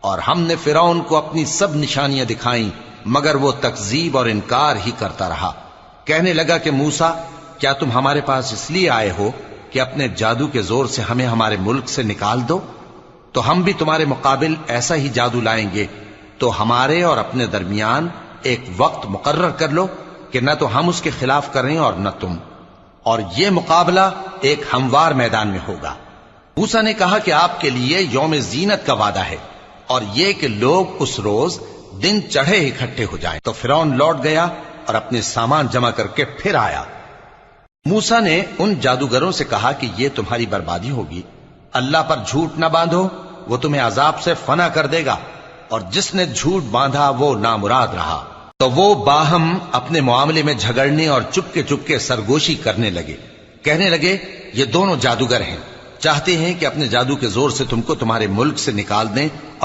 اور ہم نے فرعون کو اپنی سب نشانیاں دکھائیں مگر وہ تکذیب اور انکار ہی کرتا رہا۔ کہنے لگا کہ موسیٰ، کیا تم ہمارے پاس اس لیے آئے ہو کہ اپنے جادو کے زور سے ہمیں ہمارے ملک سے نکال دو؟ تو ہم بھی تمہارے مقابل ایسا ہی جادو لائیں گے، تو ہمارے اور اپنے درمیان ایک وقت مقرر کر لو کہ نہ تو ہم اس کے خلاف کریں اور نہ تم، اور یہ مقابلہ ایک ہموار میدان میں ہوگا۔ موسیٰ نے کہا کہ آپ کے لیے یوم زینت کا وعدہ ہے، اور یہ کہ لوگ اس روز دن چڑھے اکٹھے ہو جائیں۔ تو فرعون لوٹ گیا اور اپنے سامان جمع کر کے پھر آیا۔ موسیٰ نے ان جادوگروں سے کہا کہ یہ تمہاری بربادی ہوگی، اللہ پر جھوٹ نہ باندھو، وہ تمہیں عذاب سے فنا کر دے گا، اور جس نے جھوٹ باندھا وہ نامراد رہا۔ تو وہ باہم اپنے معاملے میں جھگڑنے اور چپ کے سرگوشی کرنے لگے۔ کہنے لگے یہ دونوں جادوگر ہیں، چاہتے ہیں کہ اپنے جادو کے زور سے تم کو تمہارے ملک سے نکال دیں